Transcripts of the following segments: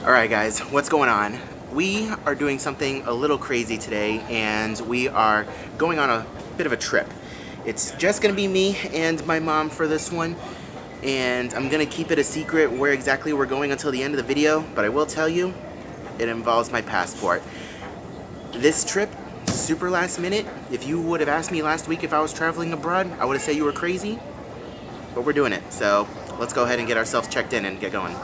Alright guys, what's going on? We are doing something a little crazy today, and we are going on a bit of a trip. It's just going to be me and my mom for this one, and I'm going to keep it a secret where exactly we're going until the end of the video, but I will tell you, it involves my passport. This trip, super last minute. If you would have asked me last week if I was traveling abroad, I would have said you were crazy, but we're doing it. So let's go ahead and get ourselves checked in and get going.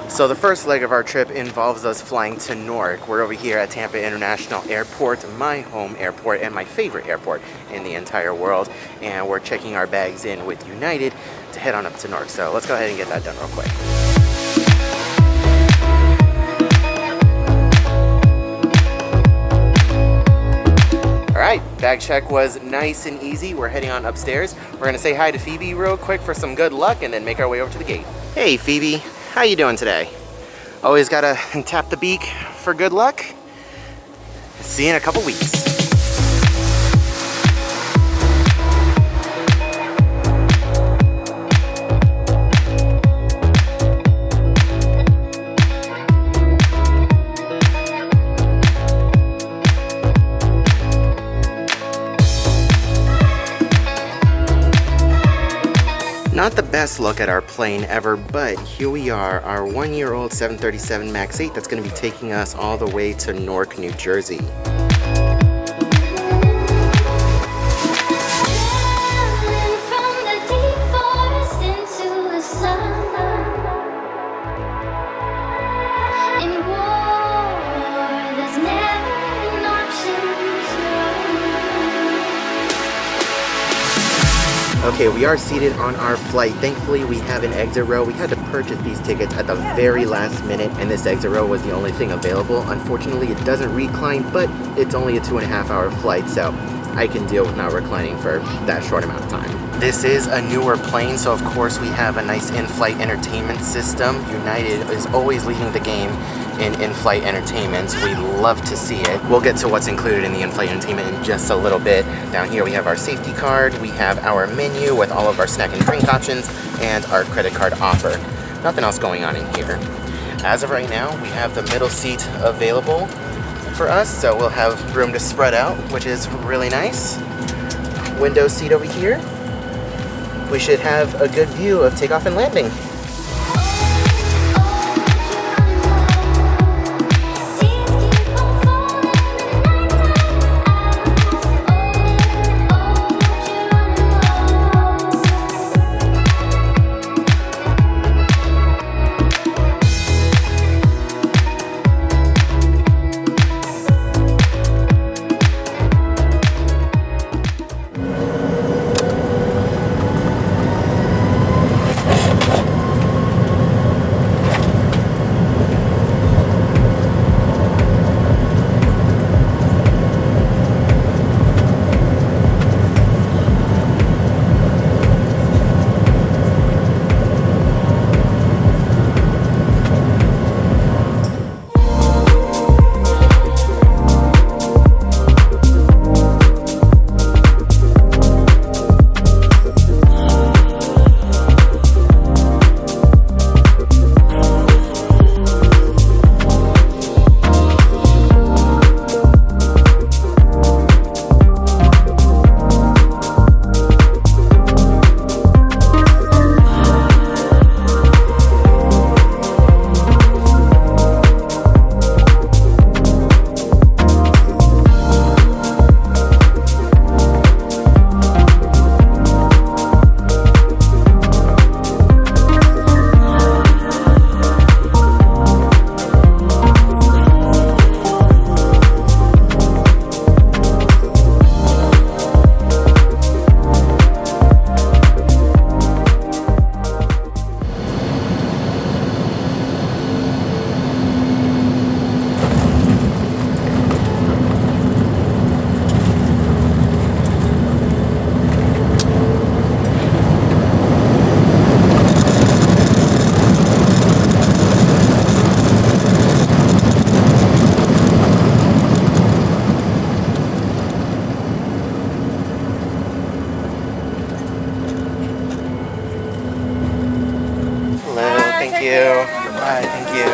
So the first leg of our trip involves us flying to Newark. We're over here at Tampa International Airport, my home airport and my favorite airport in the entire world. And we're checking our bags in with United to head on up to Newark. So let's go ahead and get that done real quick. Alright, bag check was nice and easy. We're heading on upstairs. We're gonna say hi to Phoebe real quick for some good luck and then make our way over to the gate. Hey Phoebe. How you doing today? Always gotta tap the beak for good luck. See you in a couple weeks. Not the best look at our plane ever, but here we are, our 1-year-old 737 MAX 8 that's going to be taking us all the way to Newark, New Jersey. Okay, we are seated on our flight. Thankfully, we have an exit row. We had to purchase these tickets at the very last minute, and this exit row was the only thing available. Unfortunately, it doesn't recline, but it's only a 2.5-hour flight, so I can deal with not reclining for that short amount of time. This is a newer plane, so of course we have a nice in-flight entertainment system. United is always leading the game in in-flight entertainment. We love to see it. We'll get to what's included in the in-flight entertainment in just a little bit. Down here we have our safety card, we have our menu with all of our snack and drink options, and our credit card offer. Nothing else going on in here. As of right now, we have the middle seat available for us, so we'll have room to spread out, which is really nice. Window seat over here. We should have a good view of takeoff and landing. you. Bye, thank you.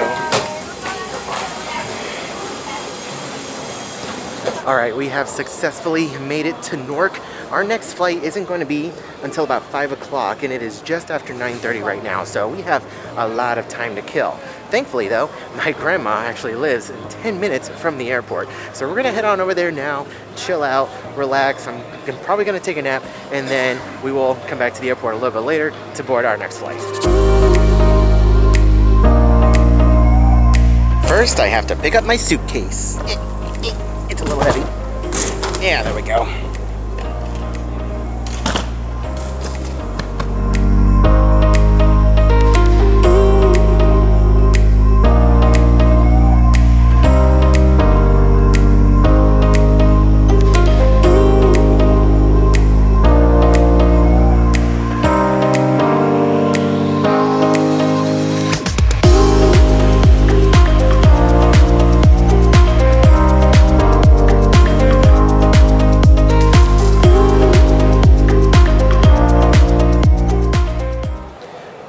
All right, we have successfully made it to Newark. Our next flight isn't going to be until about 5 o'clock, and it is just after 9:30 right now, so we have a lot of time to kill. Thankfully, though, my grandma actually lives 10 minutes from the airport, so we're gonna head on over there now, chill out, relax. I'm probably gonna take a nap, and then we will come back to the airport a little bit later to board our next flight. First, I have to pick up my suitcase. It's a little heavy. Yeah, there we go.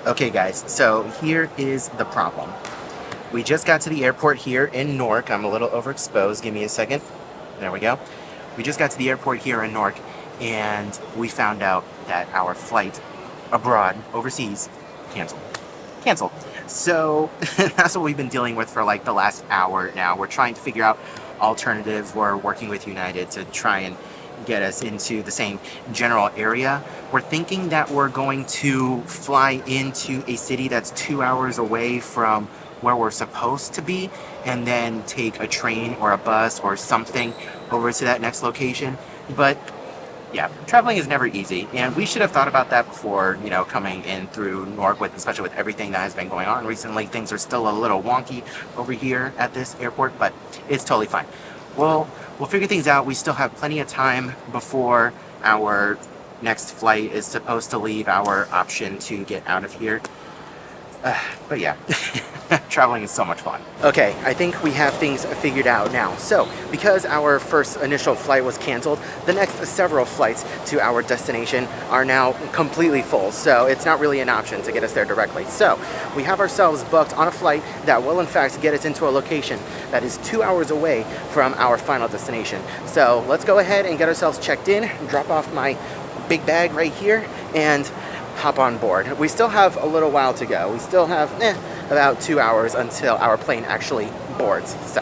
Okay guys, so here is the problem. We just got to the airport here in Newark. I'm a little overexposed, give me a second. There we go. We just got to the airport here in Newark, and we found out that our flight abroad, overseas, canceled. So that's what we've been dealing with for like the last hour now. We're trying to figure out alternatives. We're working with United to try and get us into the same general area. We're thinking that we're going to fly into a city that's 2 hours away from where we're supposed to be, and then take a train or a bus or something over to that next location. But yeah, traveling is never easy, and we should have thought about that before, you know, coming in through Newark, especially with everything that has been going on recently. Things are still a little wonky over here at this airport, but it's totally fine. We'll figure things out. We still have plenty of time before our next flight is supposed to leave, our option to get out of here. But yeah, traveling is so much fun. Okay, I think we have things figured out now. So, because our first initial flight was canceled, the next several flights to our destination are now completely full. So, it's not really an option to get us there directly. So, we have ourselves booked on a flight that will in fact get us into a location that is 2 hours away from our final destination. So, let's go ahead and get ourselves checked in, drop off my big bag right here, and hop on board. We still have a little while to go. We still have about 2 hours until our plane actually boards. So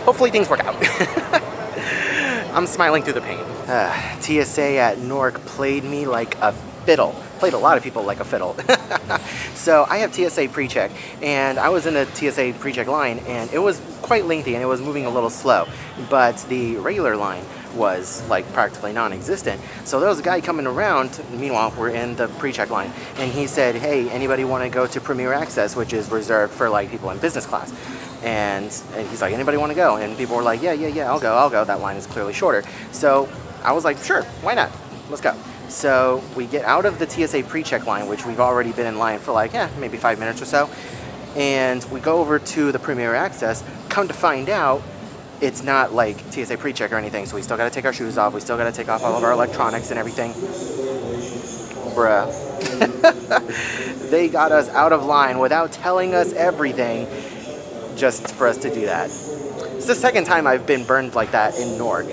hopefully things work out. I'm smiling through the pain. TSA at Newark played me like a fiddle. Played a lot of people like a fiddle. So I have TSA pre-check, and I was in the TSA pre-check line, and it was quite lengthy and it was moving a little slow, but the regular line was like practically non-existent. So there was a guy coming around, meanwhile we're in the pre-check line, and he said, hey, anybody want to go to Premier Access, which is reserved for like people in business class? And he's like, anybody want to go? And people were like, yeah, I'll go. That line is clearly shorter. So I was like, sure, why not? Let's go. So we get out of the TSA pre-check line, which we've already been in line for like, maybe 5 minutes or so. And we go over to the Premier Access. Come to find out, it's not like TSA pre-check or anything, so we still got to take our shoes off. We still got to take off all of our electronics and everything. Bruh. They got us out of line without telling us everything just for us to do that. It's the second time I've been burned like that in Newark.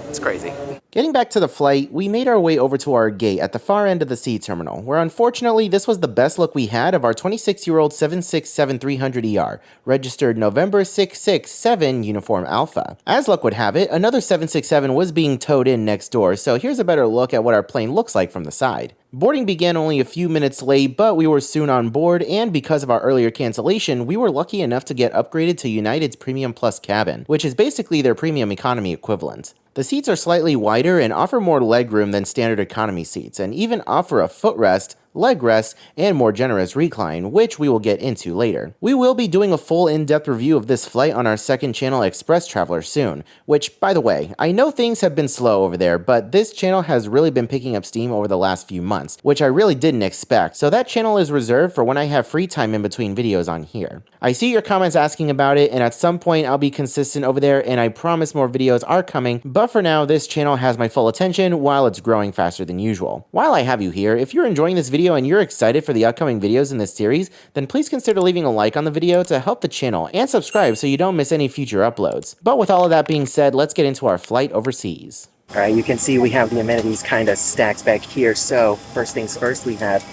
It's crazy. Getting back to the flight, we made our way over to our gate at the far end of the C terminal, where unfortunately this was the best look we had of our 26-year-old 767-300ER, registered November 667 Uniform Alpha. As luck would have it, another 767 was being towed in next door, so here's a better look at what our plane looks like from the side. Boarding began only a few minutes late, but we were soon on board, and because of our earlier cancellation, we were lucky enough to get upgraded to United's Premium Plus cabin, which is basically their premium economy equivalent. The seats are slightly wider and offer more legroom than standard economy seats, and even offer a footrest, leg rest, and more generous recline, which we will get into later. We will be doing a full in-depth review of this flight on our second channel, Express Traveler, soon, which, by the way, I know things have been slow over there, but this channel has really been picking up steam over the last few months, which I really didn't expect, so that channel is reserved for when I have free time in between videos on here. I see your comments asking about it, and at some point I'll be consistent over there, and I promise more videos are coming, but for now, this channel has my full attention while it's growing faster than usual. While I have you here, if you're enjoying this video, video and you're excited for the upcoming videos in this series, then please consider leaving a like on the video to help the channel and subscribe so you don't miss any future uploads. But with all of that being said, let's get into our flight overseas. Alright, you can see we have the amenities kind of stacked back here. So first things first, we have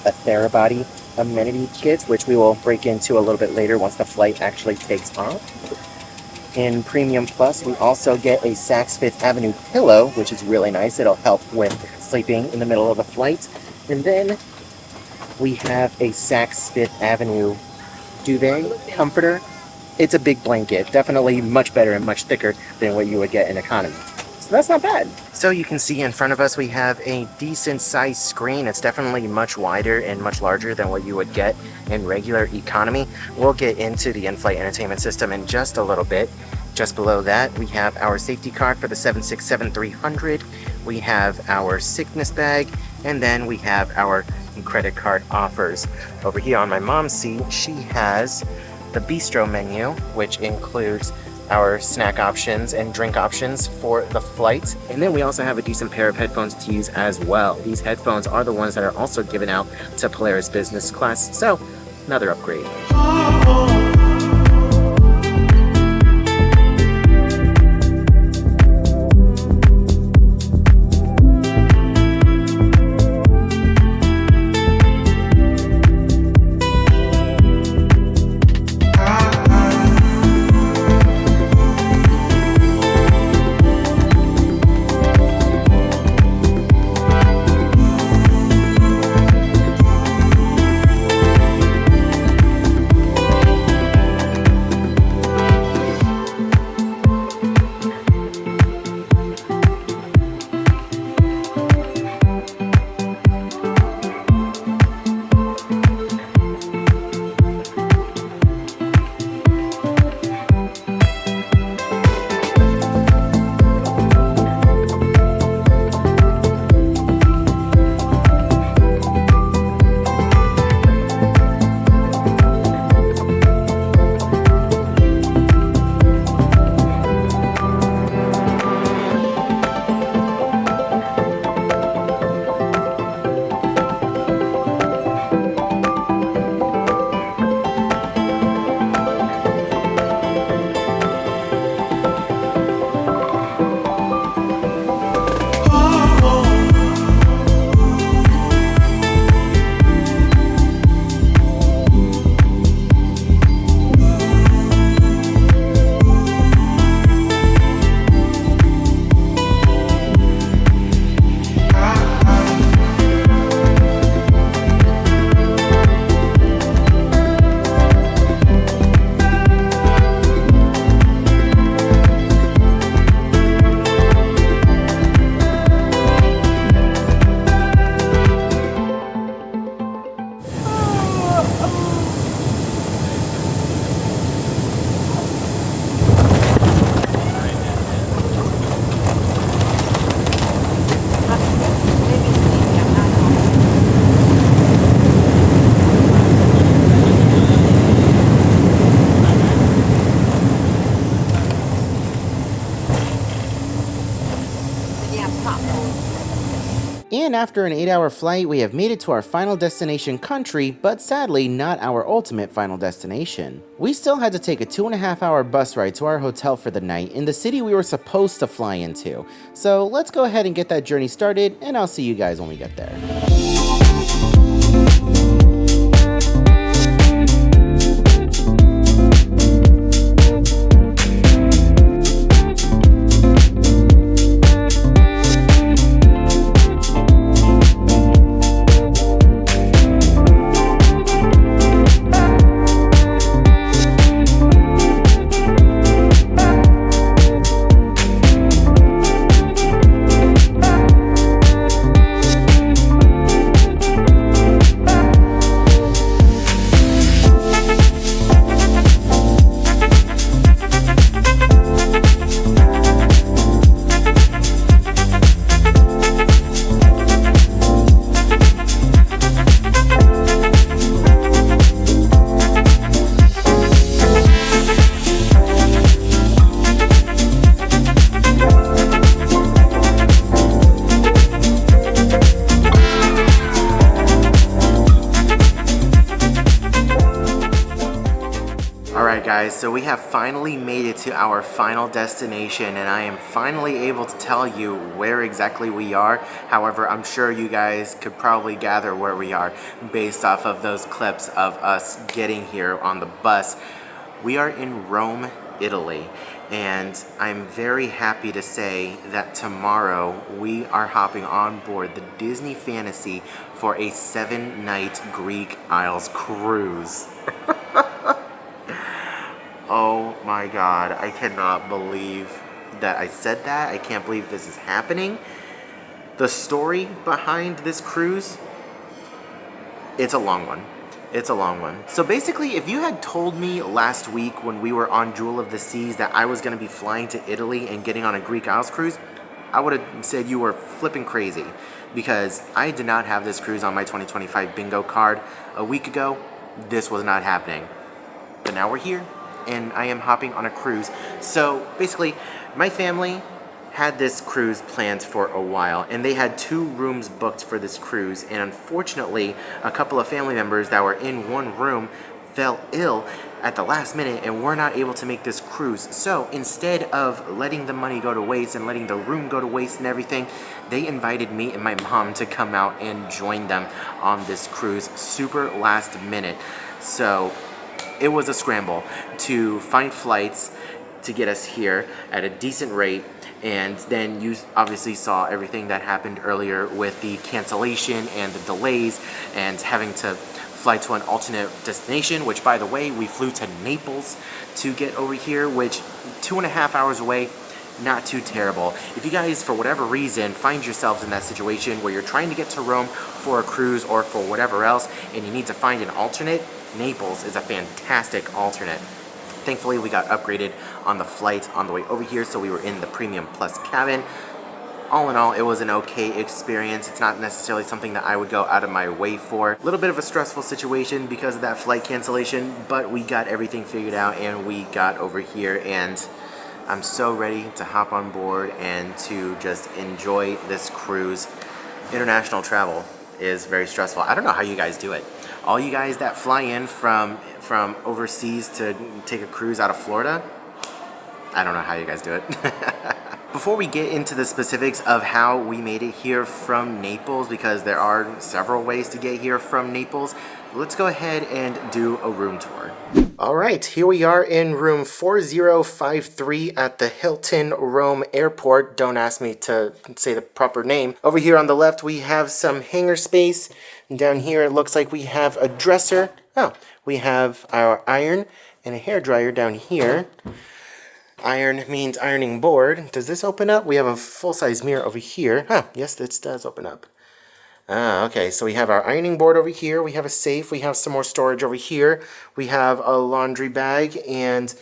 a Therabody amenity kit, which we will break into a little bit later once the flight actually takes off. In Premium Plus, we also get a Saks Fifth Avenue pillow, which is really nice. It'll help with sleeping in the middle of the flight. And then we have a Saks Fifth Avenue duvet comforter. It's a big blanket, definitely much better and much thicker than what you would get in economy. So that's not bad. So you can see in front of us we have a decent sized screen. It's definitely much wider and much larger than what you would get in regular economy. We'll get into the in-flight entertainment system in just a little bit. Just below that we have our safety card for the 767-300. We have our sickness bag, and then we have our credit card offers. Over here on my mom's seat, she has the bistro menu, which includes our snack options and drink options for the flight. And then we also have a decent pair of headphones to use as well. These headphones are the ones that are also given out to Polaris business class, so another upgrade. And after an 8-hour flight, we have made it to our final destination country, but sadly not our ultimate final destination. We still had to take a 2.5-hour bus ride to our hotel for the night in the city we were supposed to fly into. So let's go ahead and get that journey started, and I'll see you guys when we get there. guys, so we have finally made it to our final destination, and I am finally able to tell you where exactly we are. However, I'm sure you guys could probably gather where we are based off of those clips of us getting here on the bus. We are in Rome, Italy, and I'm very happy to say that tomorrow we are hopping on board the Disney Fantasy for a 7-night Greek Isles cruise. Oh my god, I cannot believe that I said that. I can't believe this is happening. The story behind this cruise, it's a long one. It's a long one. So basically, if you had told me last week when we were on Jewel of the Seas that I was going to be flying to Italy and getting on a Greek Isles cruise, I would have said you were flipping crazy, because I did not have this cruise on my 2025 bingo card a week ago. This was not happening. But now we're here, and I am hopping on a cruise. So basically, my family had this cruise planned for a while, and they had 2 rooms booked for this cruise, and unfortunately a couple of family members that were in one room fell ill at the last minute and were not able to make this cruise. So instead of letting the money go to waste and letting the room go to waste and everything, they invited me and my mom to come out and join them on this cruise super last minute. So it was a scramble to find flights to get us here at a decent rate. And then you obviously saw everything that happened earlier with the cancellation and the delays and having to fly to an alternate destination, which, by the way, we flew to Naples to get over here, which 2.5 hours away, not too terrible. If you guys, for whatever reason, find yourselves in that situation where you're trying to get to Rome for a cruise or for whatever else, and you need to find an alternate, Naples is a fantastic alternate. Thankfully, we got upgraded on the flight on the way over here, so we were in the Premium Plus cabin. All in all, it was an okay experience. It's not necessarily something that I would go out of my way for. A little bit of a stressful situation because of that flight cancellation, but we got everything figured out and we got over here, and I'm so ready to hop on board and to just enjoy this cruise. International travel is very stressful. I don't know how you guys do it. All you guys that fly in from overseas to take a cruise out of Florida, I don't know how you guys do it. Before we get into the specifics of how we made it here from Naples, because there are several ways to get here from Naples, let's go ahead and do a room tour. All right, here we are in room 4053 at the Hilton Rome Airport. Don't ask me to say the proper name. Over here on the left, we have some hangar space. And down here, it looks like we have a dresser. Oh, we have our iron and a hairdryer down here. Iron means ironing board. Does this open up? We have a full-size mirror over here. Huh, yes, this does open up. Ah, okay, so we have our ironing board over here. We have a safe. We have some more storage over here. We have a laundry bag and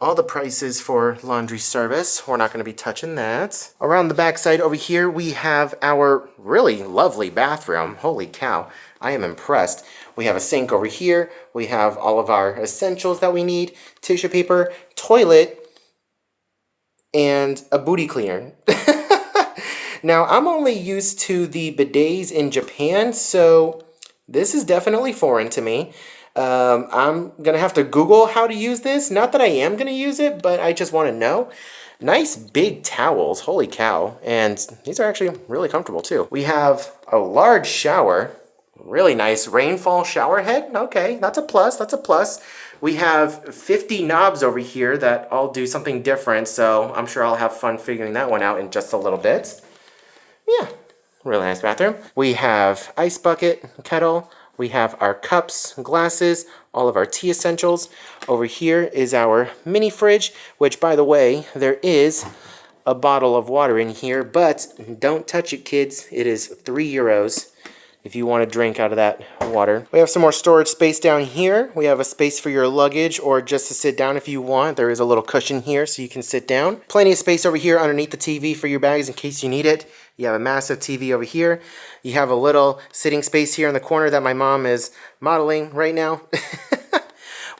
all the prices for laundry service. We're not going to be touching that. Around the back side over here, we have our really lovely bathroom. Holy cow, I am impressed. We have a sink over here. We have all of our essentials that we need. Tissue paper, toilet, and a booty cleaner. Now, I'm only used to the bidets in Japan, so this is definitely foreign to me. I'm going to have to Google how to use this. Not that I am going to use it, but I just want to know. Nice big towels, holy cow. And these are actually really comfortable too. We have a large shower, really nice rainfall shower head. Okay, that's a plus, that's a plus. We have 50 knobs over here that all do something different, so I'm sure I'll have fun figuring that one out in just a little bit. Yeah, really nice bathroom. We have ice bucket, kettle. We have our cups, glasses, all of our tea essentials. Over here is our mini fridge, which, by the way, there is a bottle of water in here, but don't touch it, kids. It is €3 if you want to drink out of that water. We have some more storage space down here. We have a space for your luggage or just to sit down if you want. There is a little cushion here so you can sit down. Plenty of space over here underneath the TV for your bags in case you need it. You have a massive TV over here. You have a little sitting space here in the corner that my mom is modeling right now.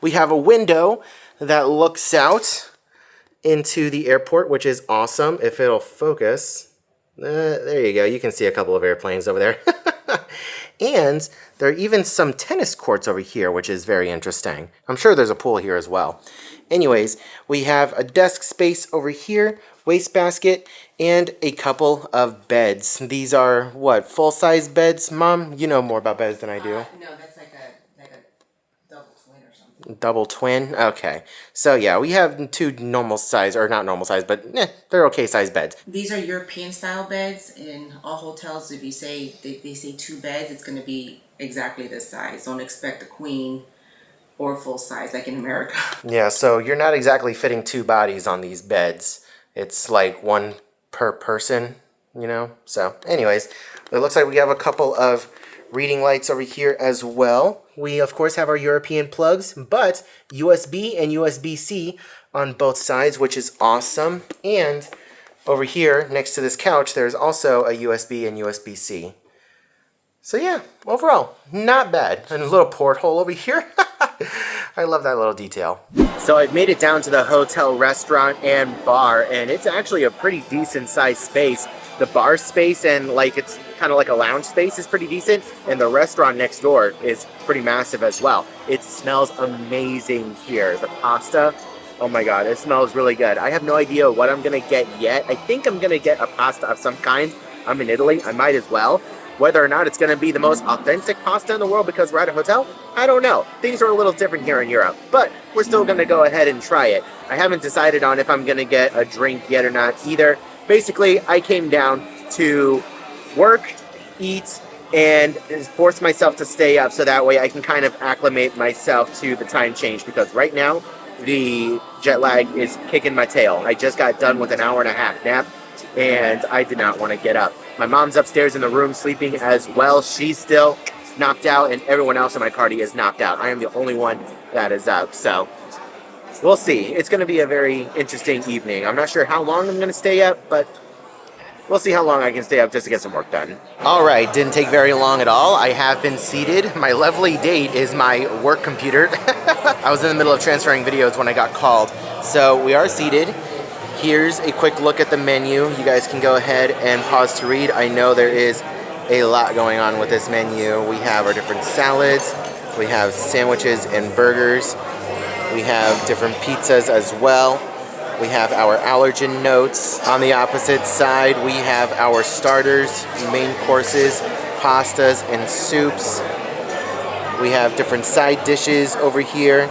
We have a window that looks out into the airport, which is awesome. If it'll focus. There you go. You can see a couple of airplanes over there. And there are even some tennis courts over here, which is very interesting. I'm sure there's a pool here as well. Anyways, we have a desk space over here, wastebasket, and a couple of beds. These are, what, full-size beds, Mom? You know more about beds than I do. No, that's like a double twin or something. Double twin? Okay. So yeah, we have two normal size, or not normal size, but they're okay size beds. These are European style beds. In all hotels, if you say, they say 2 beds, it's going to be exactly this size. Don't expect a queen or full size like in America. Yeah, so you're not exactly fitting 2 bodies on these beds. It's like 1 per person, you know? So anyways, it looks like we have a couple of reading lights over here as well. We, of course, have our European plugs, but USB and USB-C on both sides, which is awesome. And over here, next to this couch, there's also a USB and USB-C. So yeah, overall, not bad. And a little porthole over here. I love that little detail. So I've made it down to the hotel restaurant and bar, and it's actually a pretty decent sized space. The bar space and like it's kind of like a lounge space is pretty decent, and the restaurant next door is pretty massive as well. It smells amazing here. The pasta, oh my god, it smells really good. I have no idea what I'm gonna get yet. I think I'm gonna get a pasta of some kind. I'm in Italy, I might as well. Whether or not it's going to be the most authentic pasta in the world because we're at a hotel, I don't know. Things are a little different here in Europe, but we're still going to go ahead and try it. I haven't decided on if I'm going to get a drink yet or not either. Basically, I came down to work, eat, and force myself to stay up so that way I can kind of acclimate myself to the time change, because right now the jet lag is kicking my tail. I just got done with an hour-and-a-half nap, and I did not want to get up. My mom's upstairs in the room sleeping as well. She's still knocked out, and everyone else in my party is knocked out. I am the only one that is up, so we'll see. It's going to be a very interesting evening. I'm not sure how long I'm going to stay up, but we'll see how long I can stay up just to get some work done. All right, didn't take very long at all. I have been seated. My lovely date is my work computer. I was in the middle of transferring videos when I got called. So we are seated. Here's a quick look at the menu. You guys can go ahead and pause to read. I know there is a lot going on with this menu. We have our different salads. We have sandwiches and burgers. We have different pizzas as well. We have our allergen notes. On the opposite side, we have our starters, main courses, pastas, and soups. We have different side dishes over here,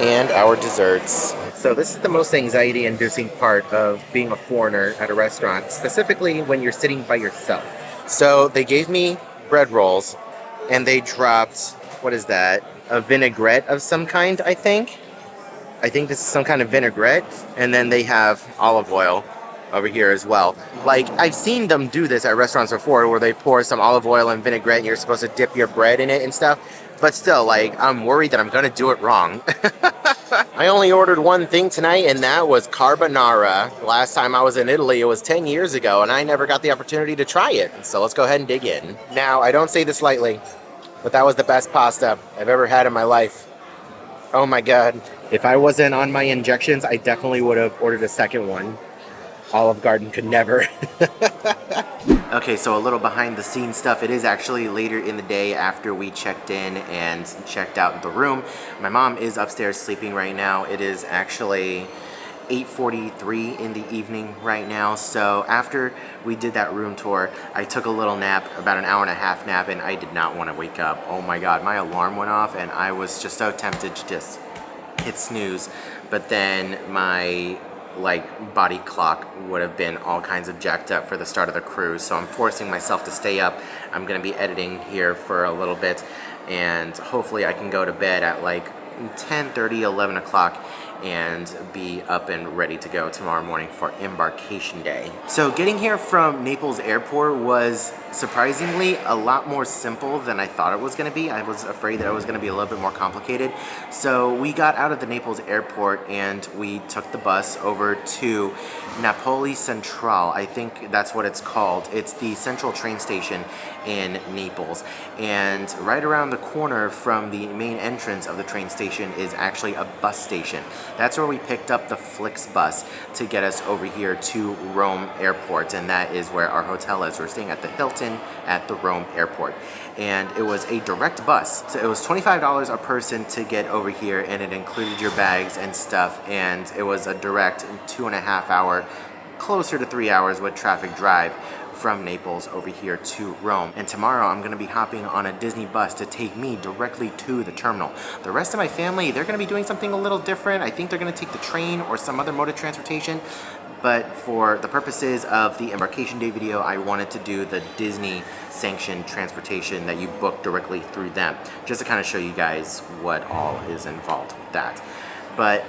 and our desserts. So this is the most anxiety-inducing part of being a foreigner at a restaurant, specifically when you're sitting by yourself. So they gave me bread rolls, and they dropped, what is that? A vinaigrette of some kind, I think. I think this is some kind of vinaigrette, and then they have olive oil over here as well. Like, I've seen them do this at restaurants before, where they pour some olive oil and vinaigrette, and you're supposed to dip your bread in it and stuff. But still, like, I'm worried that I'm gonna do it wrong. I only ordered one thing tonight, and that was carbonara. Last time I was in Italy, it was 10 years ago, and I never got the opportunity to try it. So let's go ahead and dig in. Now, I don't say this lightly, but that was the best pasta I've ever had in my life. Oh my god. If I wasn't on my injections, I definitely would have ordered a second one. Olive Garden could never. Okay, so a little behind the scenes stuff. It is actually later in the day after we checked in and checked out the room. My mom is upstairs sleeping right now. It is actually 8:43 in the evening right now. So after we did that room tour, I took a little nap, about an hour-and-a-half nap, and I did not want to wake up. Oh my god, my alarm went off and I was just so tempted to just hit snooze. But then my body clock would have been all kinds of jacked up for the start of the cruise, so I'm forcing myself to stay up. I'm gonna be editing here for a little bit, and hopefully I can go to bed at like 10:30, 11 o'clock and be up and ready to go tomorrow morning for embarkation day. So getting here from Naples Airport was surprisingly a lot more simple than I thought it was going to be. I was afraid that it was going to be a little bit more complicated. So we got out of the Naples Airport and we took the bus over to Napoli Centrale. I think that's what it's called. It's the central train station in Naples. And right around the corner from the main entrance of the train station station is actually a bus station. That's where we picked up the Flixbus to get us over here to Rome Airport, and that is where our hotel is. We're staying at the Hilton at the Rome Airport, and it was a direct bus. So it was $25 a person to get over here, and it included your bags and stuff, and it was a direct 2.5 hour, closer to 3 hours with traffic drive from Naples over here to Rome. And tomorrow I'm gonna be hopping on a Disney bus to take me directly to the terminal. The rest of my family, they're gonna be doing something a little different. I think they're gonna take the train or some other mode of transportation. But for the purposes of the Embarkation Day video, I wanted to do the Disney sanctioned transportation that you book directly through them, just to kind of show you guys what all is involved with that. But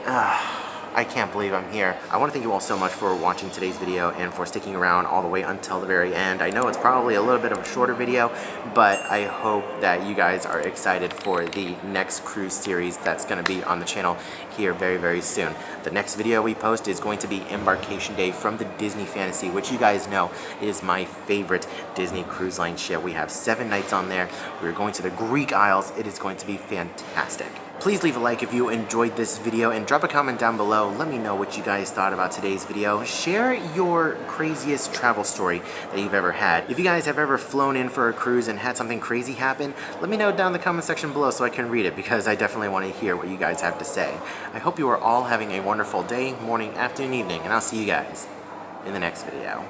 I can't believe I'm here. I want to thank you all so much for watching today's video and for sticking around all the way until the very end. I know it's probably a little bit of a shorter video, but I hope that you guys are excited for the next cruise series that's going to be on the channel here very, very soon. The next video we post is going to be Embarkation Day from the Disney Fantasy, which you guys know is my favorite Disney Cruise Line ship. We have 7 nights on there. We're going to the Greek Isles. It is going to be fantastic. Please leave a like if you enjoyed this video and drop a comment down below. Let me know what you guys thought about today's video. Share your craziest travel story that you've ever had. If you guys have ever flown in for a cruise and had something crazy happen, let me know down in the comment section below so I can read it, because I definitely want to hear what you guys have to say. I hope you are all having a wonderful day, morning, afternoon, evening, and I'll see you guys in the next video.